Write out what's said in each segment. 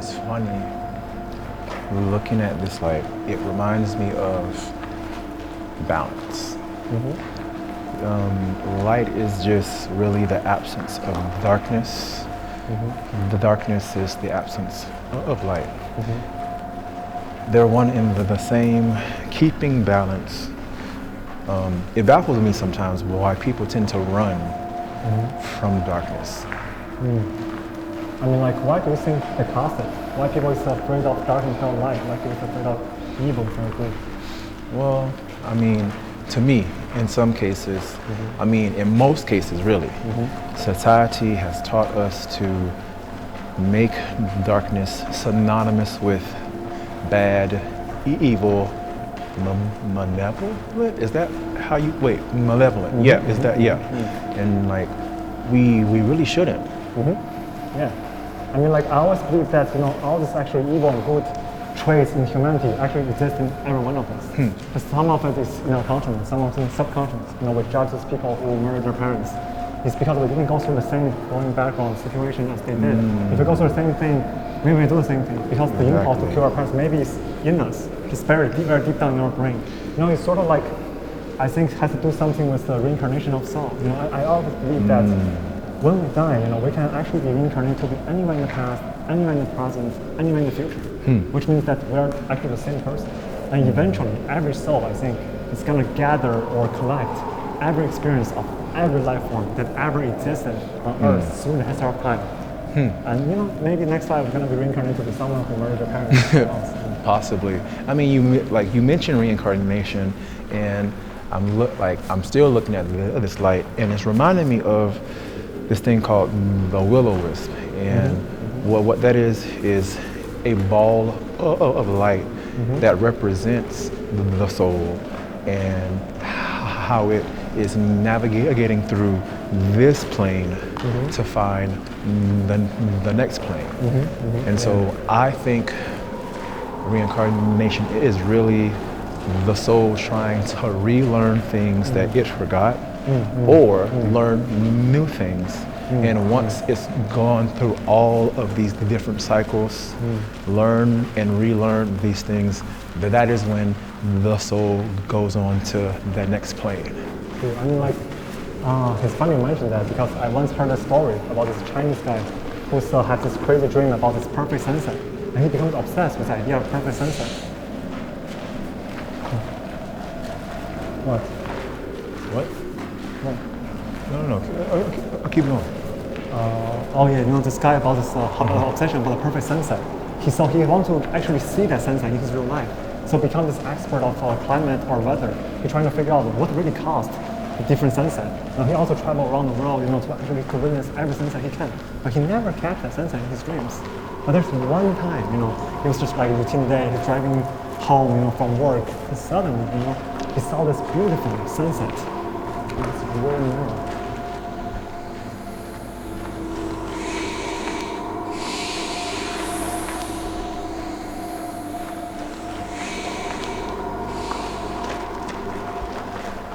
it's funny looking at this light. It reminds me of balance. Light is just really the absence of darkness. The darkness is the absence of light. They're one and the same, keeping balance. It baffles me sometimes why people tend to run from darkness. I mean, like, why do you think they cause it? Why people is afraid of darkness or light? Why people is afraid of evil or good? Well, I mean, to me, in some cases, I mean, in most cases, really, society has taught us to make darkness synonymous with bad, evil, malevolent? Is that how you, wait, malevolent, yeah, is that, yeah. And like, we really shouldn't. Yeah. I mean, like, I always believe that, all this actually evil and good traits in humanity actually exist in every one of us. But some of it is conscious, some of it is subconscious. We judge these people who murdered their parents. It's because we didn't go through the same going background situation as they did. If we go through the same thing, we will do the same thing. Because the impulse to kill our parents maybe is in us. It's very deep down in our brain. It's sort of like, I think, has to do something with the reincarnation of soul. I always believe that when we die, we can actually be reincarnated to be anywhere in the past, anywhere in the present, anywhere in the future. Which means that we are actually the same person. And eventually, every soul, I think, is going to gather or collect every experience of every life form that ever existed on Earth through the history of time. And maybe next time we're going to be reincarnated to be someone who murdered their parents. Possibly. I mean, you mentioned reincarnation, and I'm still looking at this light, and it's reminding me of this thing called the will-o-wisp, and what that is a ball of light that represents the soul and how it is navigating through this plane to find the next plane. And so I think reincarnation is really the soul trying to relearn things that it forgot or learn new things. And once it's gone through all of these different cycles, learn and relearn these things, that is when the soul goes on to the next plane. I mean, like, it's funny you mentioned that because I once heard a story about this Chinese guy who had this crazy dream about this perfect sunset. And he becomes obsessed with the idea of perfect sunset. What? No. Keep going. This guy about this obsession about the perfect sunset. He wants to actually see that sunset in his real life. So become this expert of climate or weather. He's trying to figure out what really caused the different sunset. And he also traveled around the world, to actually witness every sunset he can. But he never catch that sunset in his dreams. But there's one time, it was just like a routine day. He's driving home, from work, and suddenly, he saw this beautiful sunset. It's really narrow.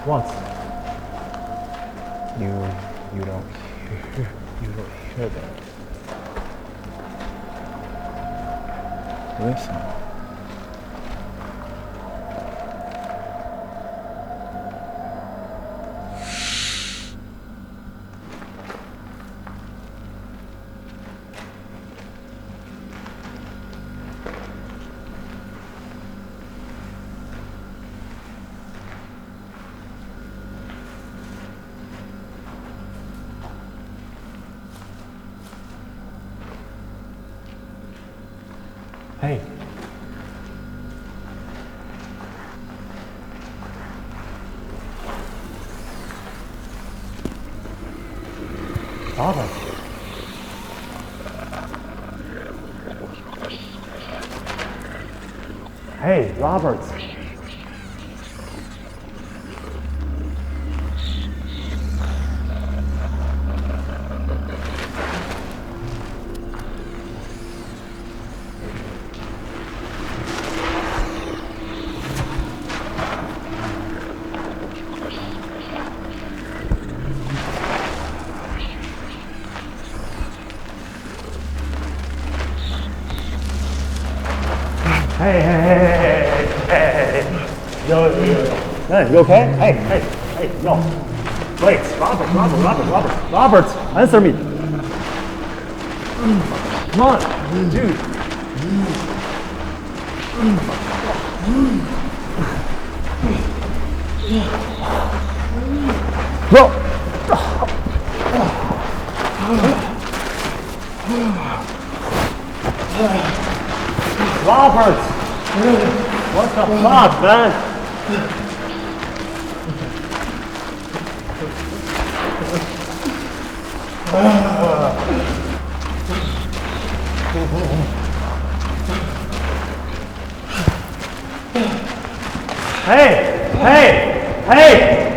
What? You don't hear that. Listen. Hey. Robert. Hey, Robert. Yo. Hey, you okay? Hey, yo. Wait, Robert, answer me. Come on, dude. Bro. Robert! What the fuck, man? Hey!